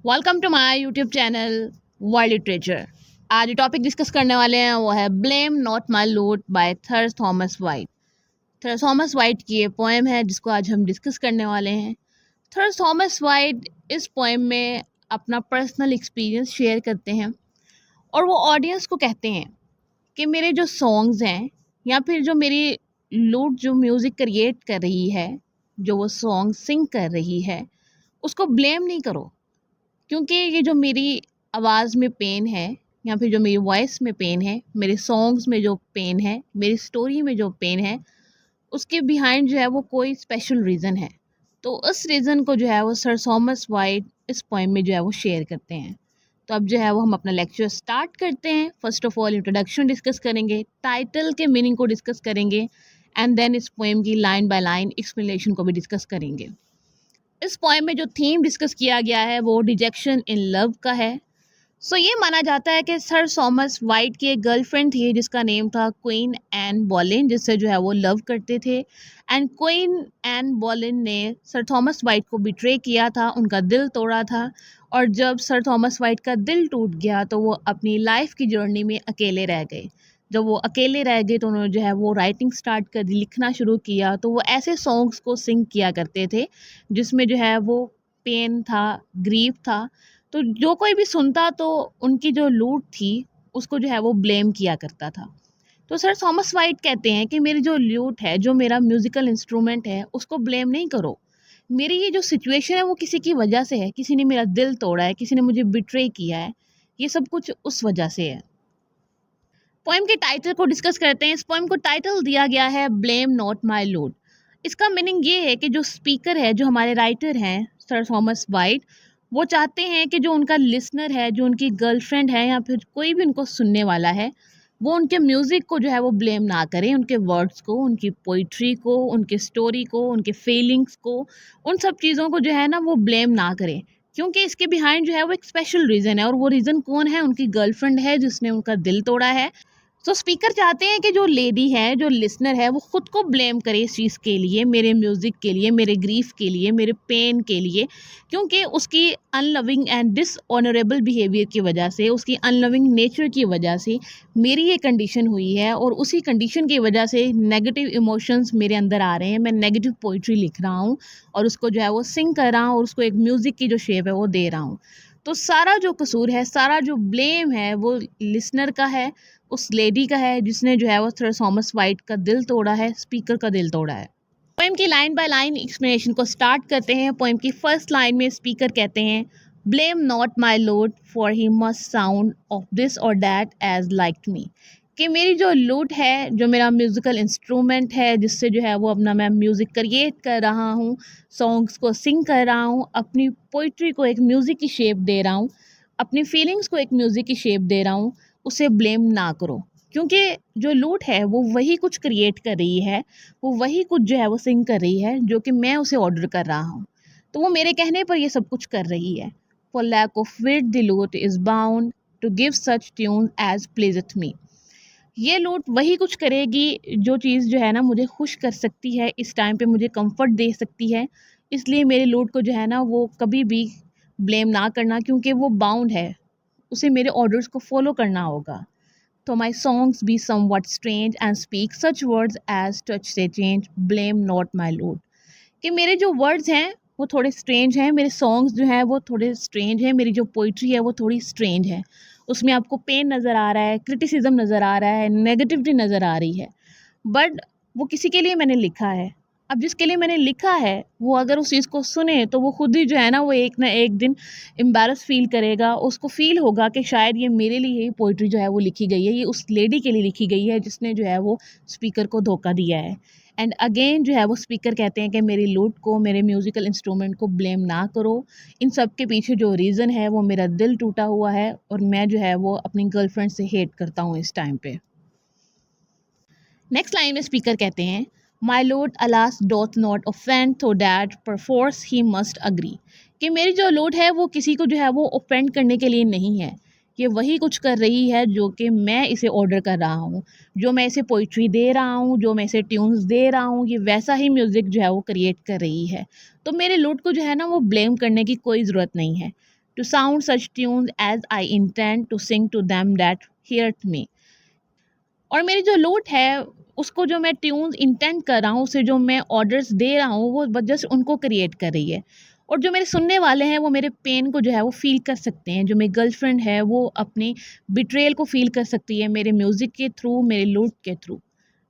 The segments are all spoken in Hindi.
Welcome to my YouTube channel world literature. आज जो टॉपिक डिस्कस करने वाले हैं वो है ब्लेम नॉट माई लूट बाय थर थॉमस वाइट। थर थॉमस वाइट की ये पोएम है जिसको आज हम डिस्कस करने वाले हैं। थर थॉमस वाइट इस पोएम में अपना पर्सनल एक्सपीरियंस शेयर करते हैं और वो ऑडियंस को कहते हैं कि मेरे जो सॉन्ग्स हैं या फिर जो मेरी लूट जो म्यूज़िक क्रिएट कर रही है, जो वो सॉन्ग सिंग कर रही है, उसको ब्लेम नहीं करो, क्योंकि ये जो मेरी आवाज़ में पेन है या फिर जो मेरी वॉइस में पेन है, मेरे सॉन्ग्स में जो पेन है, मेरी स्टोरी में जो पेन है, उसके बिहाइंड जो है वो कोई स्पेशल रीज़न है। तो उस रीज़न को जो है वो सर थॉमस वाइट इस पोएम में जो है वो शेयर करते हैं। तो अब जो है वो हम अपना लेक्चर स्टार्ट करते हैं। First of all introduction discuss करेंगे, टाइटल के मीनिंग को डिस्कस करेंगे एंड देन इस पोएम की लाइन बाय लाइन एक्सप्लेनेशन को भी डिस्कस करेंगे। इस पोएम में जो थीम डिस्कस किया गया है वो रिजेक्शन इन लव का है। ये माना जाता है कि सर थॉमस वाइट की एक गर्लफ्रेंड थी जिसका नेम था क्वीन एन बॉलिन, जिससे जो है वो लव करते थे। एंड क्वीन एन बॉलिन ने सर थॉमस वाइट को बिट्रे किया था, उनका दिल तोड़ा था। और जब सर थॉमस वाइट का दिल टूट गया तो वो अपनी लाइफ की जर्नी में अकेले रह गए। जब वो अकेले रह गए तो उन्होंने जो है वो राइटिंग स्टार्ट कर दी, लिखना शुरू किया। तो वो ऐसे सॉन्ग्स को सिंग किया करते थे जिसमें जो है वो पेन था, ग्रीफ था। तो जो कोई भी सुनता तो उनकी जो लूट थी उसको जो है वो ब्लेम किया करता था। तो सर थॉमस वाइट कहते हैं कि मेरी जो लूट है, जो मेरा म्यूज़िकल इंस्ट्रूमेंट है, उसको ब्लेम नहीं करो। मेरी ये जो सिचुएशन है वो किसी की वजह से है, किसी ने मेरा दिल तोड़ा है, किसी ने मुझे बिट्रे किया है, ये सब कुछ उस वजह से है। पोएम के टाइटल को डिस्कस करते हैं। इस पोएम को टाइटल दिया गया है ब्लेम नॉट माई लूट। इसका मीनिंग ये है कि जो स्पीकर है, जो हमारे राइटर हैं सर थॉमस वाइट, वो चाहते हैं कि जो उनका लिसनर है, जो उनकी गर्लफ्रेंड है या फिर कोई भी उनको सुनने वाला है, वो उनके म्यूज़िक को जो है वो ब्लेम ना करें, उनके वर्ड्स को, उनकी पोइट्री को, उनकी स्टोरी को, उनके फीलिंग्स को, उन सब चीज़ों को जो है ना वो ब्लेम ना करें। क्योंकि इसके बिहाइंड जो है वो एक स्पेशल रीज़न है, और वो रीज़न कौन है? उनकी गर्लफ्रेंड है जिसने उनका दिल तोड़ा है। स्पीकर चाहते हैं कि जो लेडी है, जो लिसनर है, वो खुद को ब्लेम करे इस चीज़ के लिए, मेरे म्यूज़िक के लिए, मेरे ग्रीफ के लिए, मेरे पेन के लिए। क्योंकि उसकी अनलविंग एंड डिसऑनरेबल बिहेवियर की वजह से, उसकी अनलविंग नेचर की वजह से मेरी ये कंडीशन हुई है, और उसी कंडीशन की वजह से नेगेटिव इमोशंस मेरे अंदर आ रहे हैं। मैं नेगेटिव पोइट्री लिख रहा हूँ और उसको जो है वो सिंग कर रहा हूँ, और उसको एक म्यूज़िक की जो शेप है वो दे रहा हूँ। तो सारा जो कसूर है, सारा जो ब्लेम है, वो लिसनर का है, उस लेडी का है जिसने जो है वो सर थॉमस वाइट का दिल तोड़ा है, स्पीकर का दिल तोड़ा है। पोएम की लाइन बाय लाइन एक्सप्लेनेशन को स्टार्ट करते हैं। पोएम की फर्स्ट लाइन में स्पीकर कहते हैं, ब्लेम नॉट माई लूट for he must sound of this और दैट एज लाइक मी। कि मेरी जो लूट है, जो मेरा म्यूज़िकल इंस्ट्रूमेंट है, जिससे जो है वो अपना मैं म्यूज़िक क्रिएट कर रहा हूँ, सॉन्ग्स को सिंग कर रहा हूँ, अपनी पोइट्री को एक म्यूज़िक की शेप दे रहा हूँ, अपनी फीलिंग्स को एक म्यूज़िक की शेप दे रहा हूँ, उसे ब्लेम ना करो। क्योंकि जो लूट है वो वही कुछ क्रिएट कर रही है, वो वही कुछ जो है वो सिंग कर रही है जो कि मैं उसे ऑर्डर कर रहा हूँ। तो वो मेरे कहने पर ये सब कुछ कर रही है। For lack of wit the lute is bound to give such tune as pleaseth me. ये लूट वही कुछ करेगी जो चीज़ जो है ना मुझे खुश कर सकती है, इस टाइम पे मुझे कंफर्ट दे सकती है। इसलिए मेरे लूट को जो है ना वो कभी भी ब्लेम ना करना, क्योंकि वो बाउंड है, उसे मेरे ऑर्डर्स को फॉलो करना होगा। तो my songs be somewhat strange and speak such words as touch they change, blame not my lord। कि मेरे जो वर्ड्स हैं वो थोड़े स्ट्रेंज हैं, मेरे सॉन्ग्स जो हैं वो थोड़े स्ट्रेंज हैं, मेरी जो पोइट्री है वो थोड़ी स्ट्रेंज है। उसमें आपको पेन नज़र आ रहा है, क्रिटिसिज्म नज़र आ रहा है, नेगेटिविटी नज़र आ रही है, बट वो किसी के लिए मैंने लिखा है। अब जिसके लिए मैंने लिखा है वो अगर उस चीज़ को सुने तो वो खुद ही जो है ना वो एक ना एक दिन एम्बैरस फील करेगा। उसको फील होगा कि शायद ये मेरे लिए ही पोइट्री जो है वो लिखी गई है, ये उस लेडी के लिए लिखी गई है जिसने जो है वो स्पीकर को धोखा दिया है। एंड अगेन जो है वो स्पीकर कहते हैं कि मेरी लूट को, मेरे म्यूज़िकल इंस्ट्रूमेंट को ब्लेम ना करो। इन सब के पीछे जो रीज़न है वो मेरा दिल टूटा हुआ है, और मैं जो है वो अपनी गर्लफ्रेंड से हेट करता हूँ इस टाइम पे। नेक्स्ट लाइन में स्पीकर कहते हैं, my lord alas doth not offend though that perforce he must agree. कि मेरी जो लॉर्ड है वो किसी को जो है वो ऑफेंड करने के लिए नहीं है, ये वही कुछ कर रही है जो कि मैं इसे ऑर्डर कर रहा हूँ। जो मैं इसे पोइट्री दे रहा हूँ, जो मैं इसे ट्यून्स दे रहा हूँ, ये वैसा ही म्यूज़िक जो है वो क्रिएट कर रही है। तो मेरे लॉर्ड को जो है ना वो ब्लेम करने की कोई ज़रूरत नहीं है। to sound such tunes as I intend to sing to them that heard me. और मेरी जो लूट है उसको जो मैं ट्यून्स इंटेंड कर रहा हूँ, उसे जो मैं ऑर्डर्स दे रहा हूँ, वो बस जस्ट उनको क्रिएट कर रही है। और जो मेरे सुनने वाले हैं वो मेरे पेन को जो है वो फ़ील कर सकते हैं। जो मेरी गर्लफ्रेंड है वो अपनी बिट्रेयल को फ़ील कर सकती है मेरे म्यूज़िक के थ्रू, मेरे लूट के through.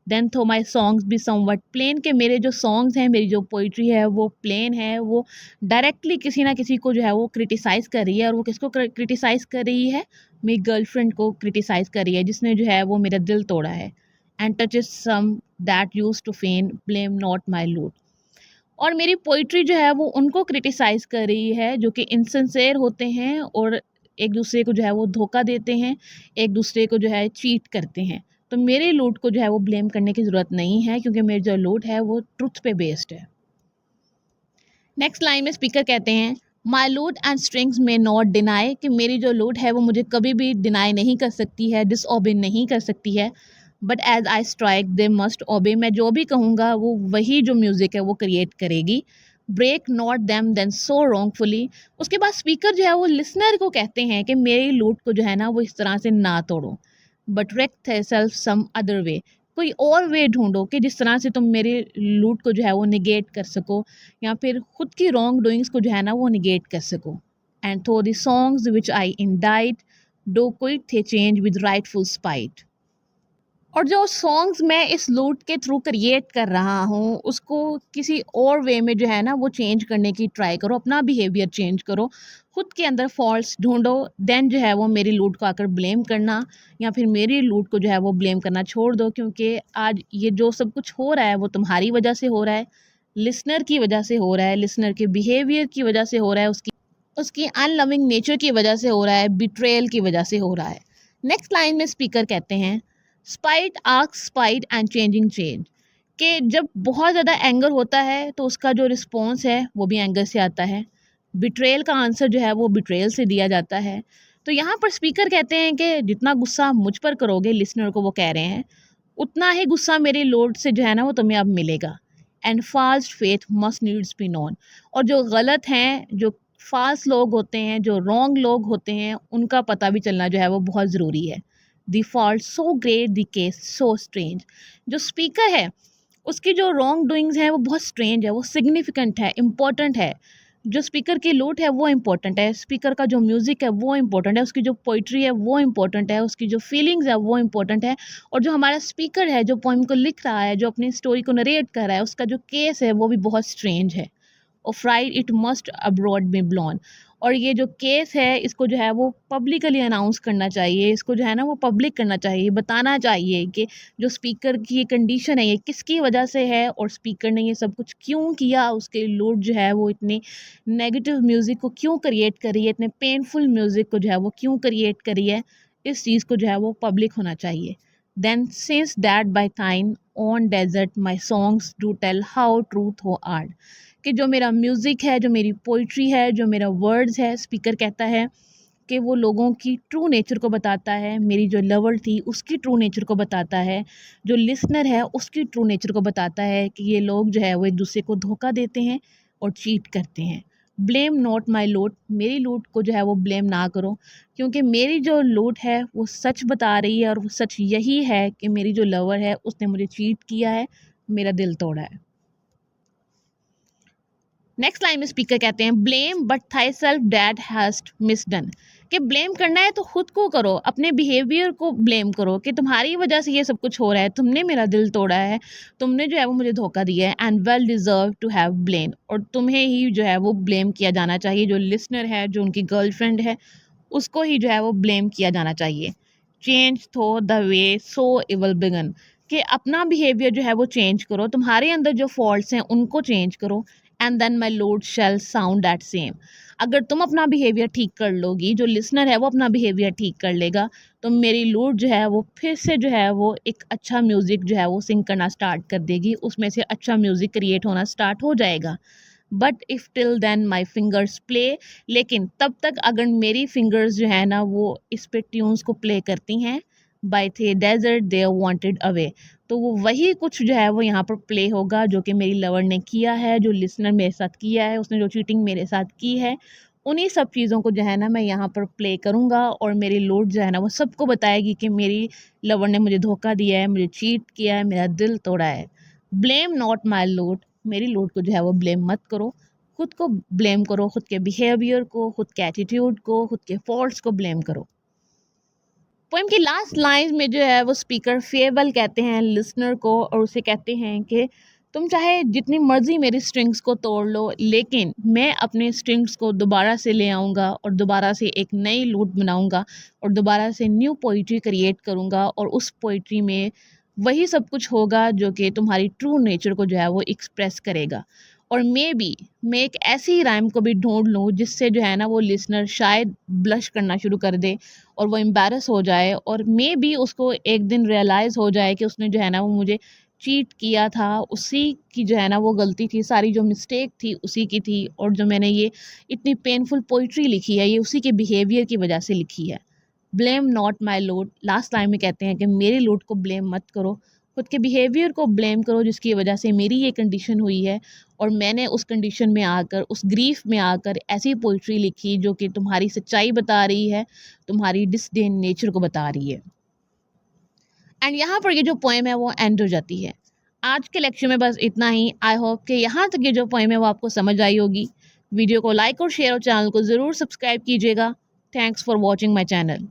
Then though my songs be somewhat plain, के मेरे जो सॉन्ग्स हैं, मेरी जो पोइट्री है वो प्लेन है, वो डायरेक्टली किसी ना किसी को जो है वो क्रिटिसाइज़ कर रही है। और वो किसको क्रिटिसाइज़ कर रही है? मेरी गर्लफ्रेंड को क्रिटिसाइज़ कर रही है, जिसने जो है वो मेरा दिल तोड़ा है। And touches some that use to feign, blame not my lute. और मेरी पोइट्री जो है वो उनको क्रिटिसाइज़ कर रही है जो कि इनसिंसियर होते हैं और एक दूसरे को जो है वो धोखा देते हैं, एक दूसरे को जो है चीट करते हैं। तो मेरे लूट को जो है वो ब्लेम करने की ज़रूरत नहीं है, क्योंकि मेरी जो लूट है वो ट्रुथ पे बेस्ड है। नेक्स्ट लाइन में स्पीकर कहते हैं, माई लूट एंड स्ट्रिंग्स में नॉट डिनाई, कि मेरी जो लूट है वो मुझे कभी भी डिनाई नहीं कर सकती है, डिसओबे नहीं कर सकती है। But as I strike they must obey, मैं जो भी कहूँगा वो वही जो म्यूज़िक है वो क्रिएट करेगी। Break not them then so wrongfully. उसके बाद स्पीकर जो है वो लिसनर को कहते हैं कि मेरी लूट को जो है ना वो इस तरह से ना तोड़ो, but wrecked self some other way, कोई और वे ढूंढो कि जिस तरह से तुम मेरे लूट को जो है वो निगेट कर सको, या फिर खुद की रॉन्ग डूइंग्स को जो है ना वो निगेट कर सको। And though the songs which I indite do quit thy change with rightful spite. और जो सॉन्ग्स मैं इस लूट के थ्रू क्रिएट कर रहा हूँ उसको किसी और वे में जो है ना वो चेंज करने की ट्राई करो, अपना बिहेवियर चेंज करो, खुद के अंदर फॉल्ट्स ढूंढो। देन जो है वो मेरी लूट को आकर ब्लेम करना, या फिर मेरी लूट को जो है वो ब्लेम करना छोड़ दो, क्योंकि आज ये जो सब कुछ हो रहा है वो तुम्हारी वजह से हो रहा है, लिसनर की वजह से हो रहा है, लिसनर के बिहेवियर की वजह से हो रहा है, उसकी उसकी अनलविंग नेचर की वजह से हो रहा है, बिट्रेयल की वजह से हो रहा है। नेक्स्ट लाइन में स्पीकर कहते हैं, spite ask spite and changing change, कि जब बहुत ज़्यादा एंगर होता है तो उसका जो रिस्पॉन्स है वो भी एंगर से आता है, बिट्रेयल का आंसर जो है वो बिट्रेयल से दिया जाता है। तो यहाँ पर स्पीकर कहते हैं कि जितना गुस्सा मुझ पर करोगे, लिसनर को वो कह रहे हैं, उतना ही गुस्सा मेरे लोड से जो है ना वो तुम्हें अब मिलेगा। And fast faith must needs be known, और जो गलत हैं, जो फास्ट लोग होते हैं, जो रॉन्ग लोग होते हैं, उनका पता भी चलना जो है वो बहुत ज़रूरी है। The fault so great, the case so strange, जो स्पीकर है उसकी जो रॉन्ग डूइंग्स हैं वो बहुत स्ट्रेंज है, वो सिग्निफिकेंट है, इम्पॉर्टेंट है। जो स्पीकर की लूट है वो इम्पोर्टेंट है, स्पीकर का जो म्यूज़िक है वो इम्पोर्टेंट है, उसकी जो पोइट्री है वो इम्पोर्टेंट है, उसकी जो फीलिंग्स है वो इम्पोर्टेंट है। और जो हमारा स्पीकर है जो पोइम को लिख रहा है, जो अपनी स्टोरी को नरेट कर रहा है, उसका जो केस है वो भी बहुत स्ट्रेंज है। Of right it must abroad be blown, और ये जो केस है इसको जो है वो पब्लिकली अनाउंस करना चाहिए, इसको जो है ना वो पब्लिक करना चाहिए, बताना चाहिए कि जो स्पीकर की ये कंडीशन है ये किसकी वजह से है, और स्पीकर ने ये सब कुछ क्यों किया, उसके लोड जो है वो इतनी नेगेटिव म्यूज़िक को क्यों क्रिएट करी है, इतने पेनफुल म्यूज़िक को जो है वो क्यों क्रिएट करी है। इस चीज़ को जो है वो पब्लिक होना चाहिए। Then since that by time on desert my songs do tell how truth who art, कि जो मेरा म्यूज़िक है, जो मेरी पोइट्री है, जो मेरा वर्ड्स है, स्पीकर कहता है कि वो लोगों की ट्रू नेचर को बताता है, मेरी जो लवर थी उसकी ट्रू नेचर को बताता है, जो लिसनर है उसकी ट्रू नेचर को बताता है, कि ये लोग जो है वो एक दूसरे को धोखा देते हैं और चीट करते हैं। ब्लेम नॉट माई लूट, मेरी लूट को जो है वो ब्लेम ना करो, क्योंकि मेरी जो लूट है वो सच बता रही है, और वो सच यही है कि मेरी जो लवर है उसने मुझे चीट किया है, मेरा दिल तोड़ा है। नेक्स्ट लाइन में स्पीकर कहते हैं, blame but thyself that hast misdone, कि ब्लेम करना है तो खुद को करो, अपने बिहेवियर को ब्लेम करो कि तुम्हारी वजह से ये सब कुछ हो रहा है, तुमने मेरा दिल तोड़ा है, तुमने जो है वो मुझे धोखा दिया है, and well deserve to have blame, और तुम्हें ही जो है वो ब्लेम किया जाना चाहिए, जो लिसनर है, जो उनकी गर्लफ्रेंड है, उसको ही जो है वो ब्लेम किया जाना चाहिए। Change though the way so evil began, कि अपना बिहेवियर जो है वो चेंज करो, तुम्हारे अंदर जो फॉल्ट्स हैं उनको चेंज करो, and then my lord shall sound that same. अगर तुम अपना बिहेवियर ठीक कर लोगी, जो लिसनर है वो अपना बिहेवियर ठीक कर लेगा, तो मेरी लॉर्ड जो है वो फिर से जो है वो एक अच्छा म्यूज़िक जो है वो सिंग करना स्टार्ट कर देगी, उसमें से अच्छा म्यूज़िक क्रिएट होना स्टार्ट हो जाएगा। But if till then my fingers play, लेकिन तब तक अगर मेरी फिंगर्स जो है ना वो इस पे ट्यून्स को प्ले करती हैं, बाय थे डेजर्ट दे वांटेड अवे, तो वो वही कुछ जो है वो यहाँ पर प्ले होगा जो कि मेरी लवर ने किया है, जो लिसनर मेरे साथ किया है, उसने जो चीटिंग मेरे साथ की है, उन्हीं सब चीज़ों को जो है ना मैं यहाँ पर प्ले करूँगा और मेरी लूट जो है ना वो सबको बताएगी कि मेरी लवर ने मुझे धोखा दिया है, मुझे चीट किया है, मेरा दिल तोड़ा है। ब्लेम नॉट माई लूट, मेरी लूट को जो है वो ब्लेम मत करो, खुद को ब्लेम करो, खुद के बिहेवियर को, खुद के एटीट्यूड को, खुद के फॉल्ट्स को ब्लेम करो। पोएम की लास्ट लाइन में जो है वो स्पीकर फेयरवेल कहते हैं लिसनर को और उसे कहते हैं कि तुम चाहे जितनी मर्जी मेरी स्ट्रिंग्स को तोड़ लो, लेकिन मैं अपने स्ट्रिंग्स को दोबारा से ले आऊँगा और दोबारा से एक नई लूट बनाऊँगा और दोबारा से न्यू पोइट्री क्रिएट करूँगा और उस पोइट्री में वही सब कुछ होगा जो कि तुम्हारी ट्रू नेचर को जो है वो एक्सप्रेस करेगा। और मैं एक ऐसी राइम को भी ढूंढ लूँ जिससे जो है ना वो लिसनर शायद ब्लश करना शुरू कर दे और वो एम्बैरस हो जाए और उसको एक दिन रियलाइज़ हो जाए कि उसने जो है ना वो मुझे चीट किया था, उसी की जो है ना वो गलती थी, सारी जो मिस्टेक थी उसी की थी और जो मैंने ये इतनी पेनफुल पोइट्री लिखी है ये उसी के बिहेवियर की वजह से लिखी है। ब्लेम नॉट माई लूट, लास्ट लाइन में कहते हैं कि मेरी लूट को ब्लेम मत करो, खुद के बिहेवियर को ब्लेम करो जिसकी वजह से मेरी ये कंडीशन हुई है और मैंने उस कंडीशन में आकर, उस ग्रीफ में आकर ऐसी पोइट्री लिखी जो कि तुम्हारी सच्चाई बता रही है, तुम्हारी डिसडेन नेचर को बता रही है। एंड यहाँ पर ये जो पोएम है वो एंड हो जाती है। आज के लेक्चर में बस इतना ही। आई होप कि यहाँ तक ये जो पोएम है वो आपको समझ आई होगी। वीडियो को लाइक और शेयर और चैनल को ज़रूर सब्सक्राइब कीजिएगा। Thanks for watching my channel.